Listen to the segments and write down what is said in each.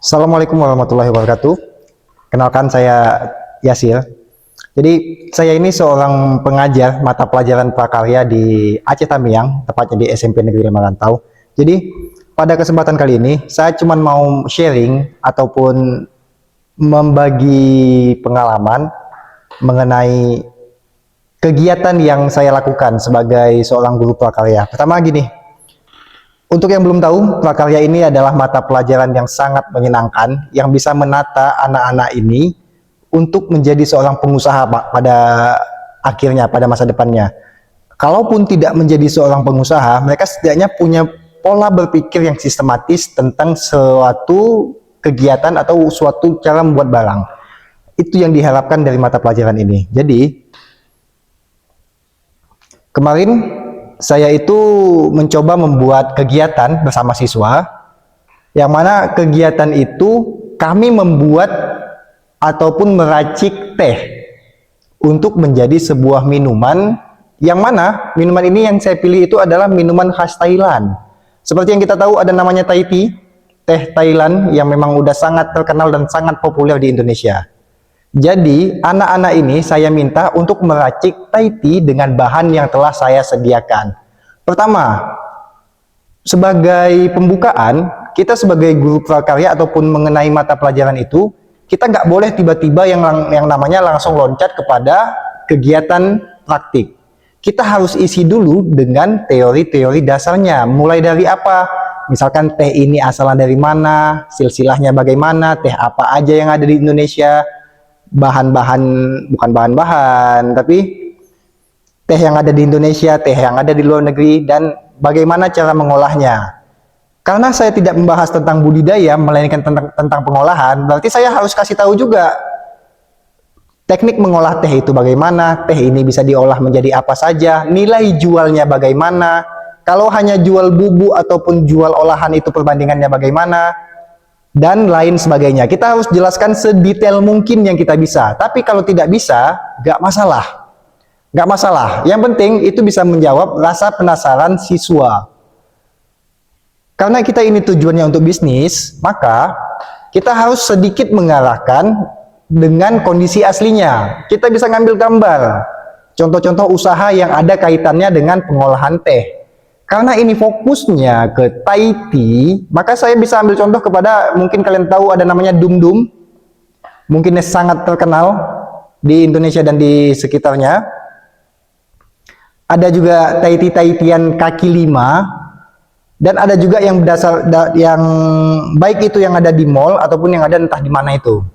Assalamualaikum warahmatullahi wabarakatuh. Kenalkan saya Yasir. Jadi saya ini seorang pengajar mata pelajaran prakarya di Aceh Tamiang, tepatnya di SMP Negeri Marantau. Jadi pada kesempatan kali ini saya cuma mau sharing ataupun membagi pengalaman mengenai kegiatan yang saya lakukan sebagai seorang guru prakarya. Pertama gini, untuk yang belum tahu, prakarya ini adalah mata pelajaran yang sangat menyenangkan, yang bisa menata anak-anak ini untuk menjadi seorang pengusaha, Pak, pada akhirnya, pada masa depannya. Kalaupun tidak menjadi seorang pengusaha, mereka setidaknya punya pola berpikir yang sistematis tentang suatu kegiatan atau suatu cara membuat barang. Itu yang diharapkan dari mata pelajaran ini. Jadi, kemarin saya itu mencoba membuat kegiatan bersama siswa, yang mana kegiatan itu kami membuat ataupun meracik teh untuk menjadi sebuah minuman, yang mana minuman ini yang saya pilih itu adalah minuman khas Thailand. Seperti yang kita tahu ada namanya Thai tea, teh Thailand yang memang udah sangat terkenal dan sangat populer di Indonesia. Jadi, anak-anak ini saya minta untuk meracik Thai tea dengan bahan yang telah saya sediakan. Pertama, sebagai pembukaan, kita sebagai guru prakarya ataupun mengenai mata pelajaran itu, kita nggak boleh tiba-tiba yang namanya langsung loncat kepada kegiatan praktik. Kita harus isi dulu dengan teori-teori dasarnya. Mulai dari apa? Misalkan teh ini asalnya dari mana, silsilahnya bagaimana, teh apa aja yang ada di Indonesia, bahan-bahan, bukan bahan-bahan, tapi teh yang ada di Indonesia, teh yang ada di luar negeri, dan bagaimana cara mengolahnya. Karena saya tidak membahas tentang budidaya, melainkan tentang pengolahan, berarti saya harus kasih tahu juga teknik mengolah teh itu bagaimana, teh ini bisa diolah menjadi apa saja, nilai jualnya bagaimana, kalau hanya jual bubuk ataupun jual olahan itu perbandingannya bagaimana, dan lain sebagainya. Kita harus jelaskan sedetail mungkin yang kita bisa. Tapi kalau tidak bisa, nggak masalah. Nggak masalah. Yang penting itu bisa menjawab rasa penasaran siswa. Karena kita ini tujuannya untuk bisnis, maka kita harus sedikit mengarahkan dengan kondisi aslinya. Kita bisa ngambil gambar. Contoh-contoh usaha yang ada kaitannya dengan pengolahan teh. Karena ini fokusnya ke Thai tea, maka saya bisa ambil contoh kepada, mungkin kalian tahu ada namanya Dum Dum, mungkin sangat terkenal di Indonesia dan di sekitarnya. Ada juga Thai tea Thai-tian kaki lima, dan ada juga yang yang baik itu yang ada di mall ataupun yang ada entah di mana itu.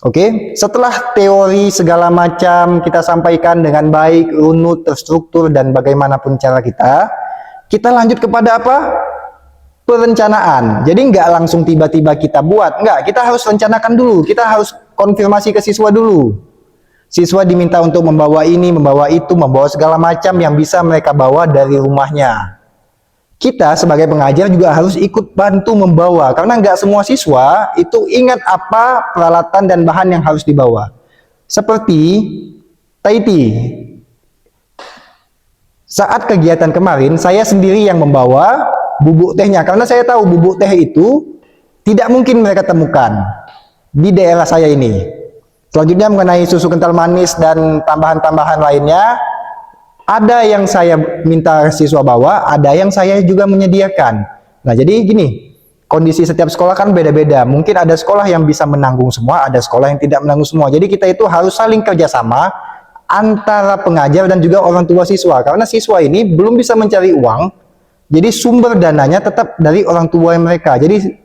Oke, setelah teori segala macam kita sampaikan dengan baik, runut, terstruktur, dan bagaimanapun cara kita lanjut kepada apa? Perencanaan. Jadi nggak langsung tiba-tiba kita buat, nggak, kita harus rencanakan dulu, kita harus konfirmasi ke siswa dulu. Siswa diminta untuk membawa ini, membawa itu, membawa segala macam yang bisa mereka bawa dari rumahnya. Kita sebagai pengajar juga harus ikut bantu membawa, karena nggak semua siswa itu ingat apa peralatan dan bahan yang harus dibawa. Seperti Thai tea. Saat kegiatan kemarin, saya sendiri yang membawa bubuk tehnya, karena saya tahu bubuk teh itu tidak mungkin mereka temukan di daerah saya ini. Selanjutnya mengenai susu kental manis dan tambahan-tambahan lainnya, ada yang saya minta siswa bawa, ada yang saya juga menyediakan. Nah, jadi gini, kondisi setiap sekolah kan beda-beda. Mungkin ada sekolah yang bisa menanggung semua, ada sekolah yang tidak menanggung semua. Jadi kita itu harus saling kerjasama antara pengajar dan juga orang tua siswa, karena siswa ini belum bisa mencari uang, jadi sumber dananya tetap dari orang tua mereka. Jadi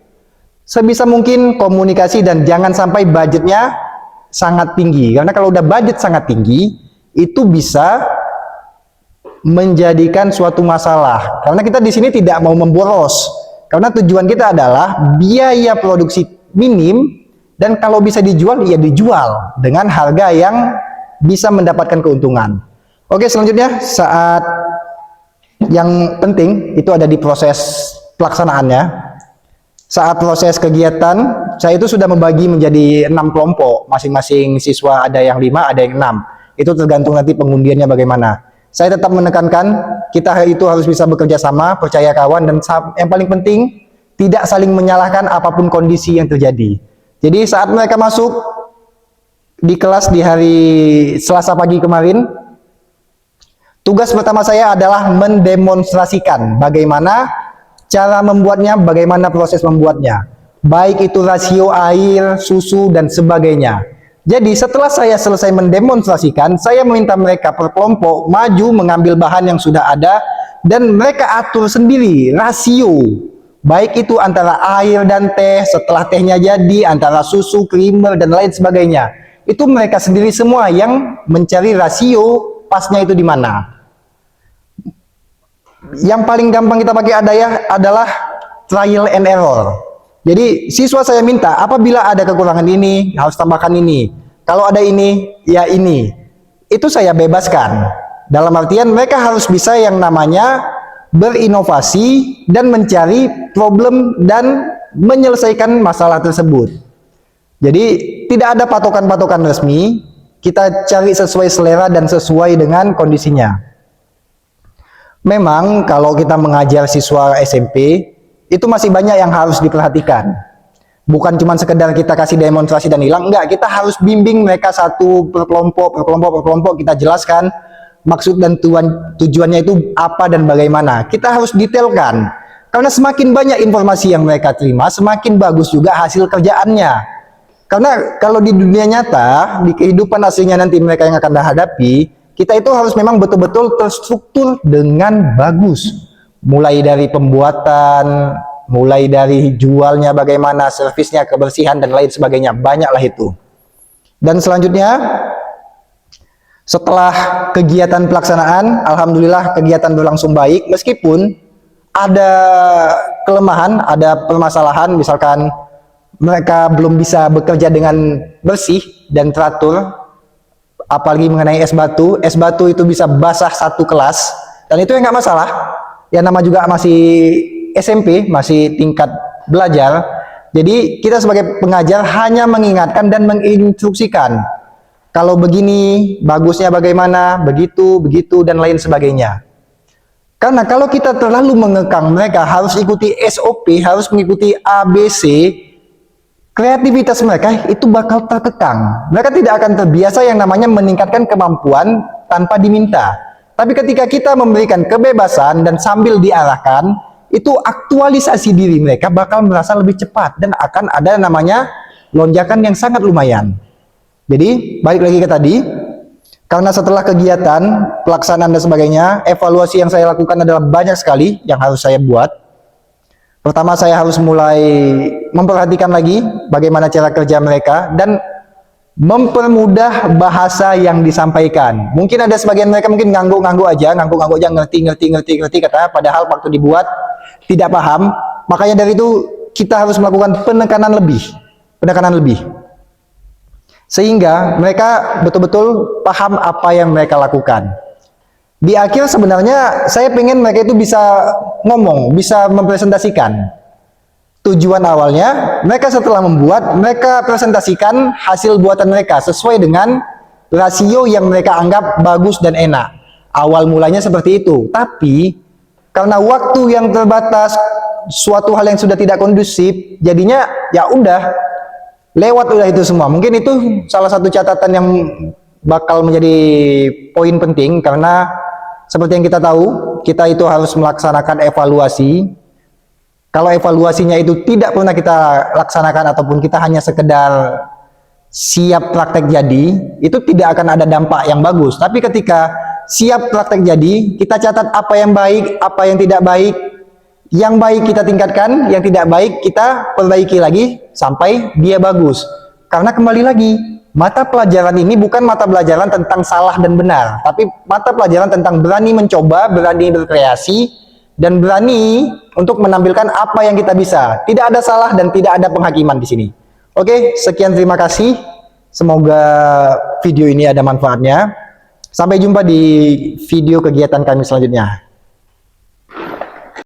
sebisa mungkin komunikasi dan jangan sampai budgetnya sangat tinggi, karena kalau udah budget sangat tinggi itu bisa menjadikan suatu masalah, karena kita di sini tidak mau memboros, karena tujuan kita adalah biaya produksi minim, dan kalau bisa dijual ya dijual dengan harga yang bisa mendapatkan keuntungan. Oke, selanjutnya saat yang penting itu ada di proses pelaksanaannya. Saat proses kegiatan, saya itu sudah membagi menjadi 6 kelompok. Masing-masing siswa ada yang 5, ada yang 6. Itu tergantung nanti pengundiannya bagaimana. Saya tetap menekankan kita itu harus bisa bekerja sama, percaya kawan, dan yang paling penting tidak saling menyalahkan apapun kondisi yang terjadi. Jadi saat mereka masuk di kelas di hari Selasa pagi kemarin, tugas pertama saya adalah mendemonstrasikan bagaimana cara membuatnya, bagaimana proses membuatnya. Baik itu rasio air, susu, dan sebagainya. Jadi setelah saya selesai mendemonstrasikan, saya meminta mereka per kelompok maju mengambil bahan yang sudah ada dan mereka atur sendiri rasio. Baik itu antara air dan teh, setelah tehnya jadi, antara susu, creamer, dan lain sebagainya. Itu mereka sendiri semua yang mencari rasio pasnya itu di mana. Yang paling gampang kita pakai adalah trial and error. Jadi siswa saya minta apabila ada kekurangan ini harus tambahkan ini. Kalau ada ini ya ini. Itu saya bebaskan. Dalam artian mereka harus bisa yang namanya berinovasi dan mencari problem dan menyelesaikan masalah tersebut. Jadi tidak ada patokan-patokan resmi. Kita cari sesuai selera dan sesuai dengan kondisinya. Memang kalau kita mengajar siswa SMP itu masih banyak yang harus diperhatikan. Bukan cuma sekedar kita kasih demonstrasi dan hilang, enggak, kita harus bimbing mereka satu per kelompok kita jelaskan maksud dan tujuannya itu apa dan bagaimana. Kita harus detailkan. Karena semakin banyak informasi yang mereka terima, semakin bagus juga hasil kerjaannya. Karena kalau di dunia nyata, di kehidupan aslinya nanti mereka yang akan hadapi, kita itu harus memang betul-betul terstruktur dengan bagus. Mulai dari pembuatan, mulai dari jualnya bagaimana, servisnya, kebersihan, dan lain sebagainya. Banyaklah itu. Dan selanjutnya, setelah kegiatan pelaksanaan, alhamdulillah kegiatan berlangsung baik. Meskipun ada kelemahan, ada permasalahan, misalkan mereka belum bisa bekerja dengan bersih dan teratur, apalagi mengenai es batu. Es batu itu bisa basah satu kelas, dan itu yang nggak masalah. Ya nama juga masih SMP, masih tingkat belajar. Jadi kita sebagai pengajar hanya mengingatkan dan menginstruksikan. Kalau begini, bagusnya bagaimana, begitu, dan lain sebagainya. Karena kalau kita terlalu mengekang mereka harus ikuti SOP, harus mengikuti ABC, kreativitas mereka itu bakal terkekang. Mereka tidak akan terbiasa yang namanya meningkatkan kemampuan tanpa diminta. Tapi ketika kita memberikan kebebasan dan sambil diarahkan, itu aktualisasi diri mereka bakal merasa lebih cepat dan akan ada namanya lonjakan yang sangat lumayan. Jadi, balik lagi ke tadi, karena setelah kegiatan, pelaksanaan dan sebagainya, evaluasi yang saya lakukan adalah banyak sekali yang harus saya buat. Pertama, saya harus mulai memperhatikan lagi bagaimana cara kerja mereka dan mempermudah bahasa yang disampaikan. Mungkin ada sebagian mereka mungkin ngangguk-ngangguk aja, ngerti kata, padahal waktu dibuat tidak paham. Makanya dari itu kita harus melakukan penekanan lebih. Sehingga mereka betul-betul paham apa yang mereka lakukan. Di akhir sebenarnya saya pengen mereka itu bisa ngomong, bisa mempresentasikan. Tujuan awalnya, mereka setelah membuat, mereka presentasikan hasil buatan mereka sesuai dengan rasio yang mereka anggap bagus dan enak. Awal mulanya seperti itu, tapi karena waktu yang terbatas, suatu hal yang sudah tidak kondusif, jadinya ya udah, lewat udah itu semua. Mungkin itu salah satu catatan yang bakal menjadi poin penting, karena seperti yang kita tahu, kita itu harus melaksanakan evaluasi. Kalau evaluasinya itu tidak pernah kita laksanakan ataupun kita hanya sekedar siap praktek jadi, itu tidak akan ada dampak yang bagus. Tapi ketika siap praktek jadi, kita catat apa yang baik, apa yang tidak baik. Yang baik kita tingkatkan, yang tidak baik kita perbaiki lagi sampai dia bagus. Karena kembali lagi, mata pelajaran ini bukan mata pelajaran tentang salah dan benar, tapi mata pelajaran tentang berani mencoba, berani berkreasi, dan berani untuk menampilkan apa yang kita bisa. Tidak ada salah dan tidak ada penghakiman di sini. Oke, sekian, terima kasih. Semoga video ini ada manfaatnya. Sampai jumpa di video kegiatan kami selanjutnya.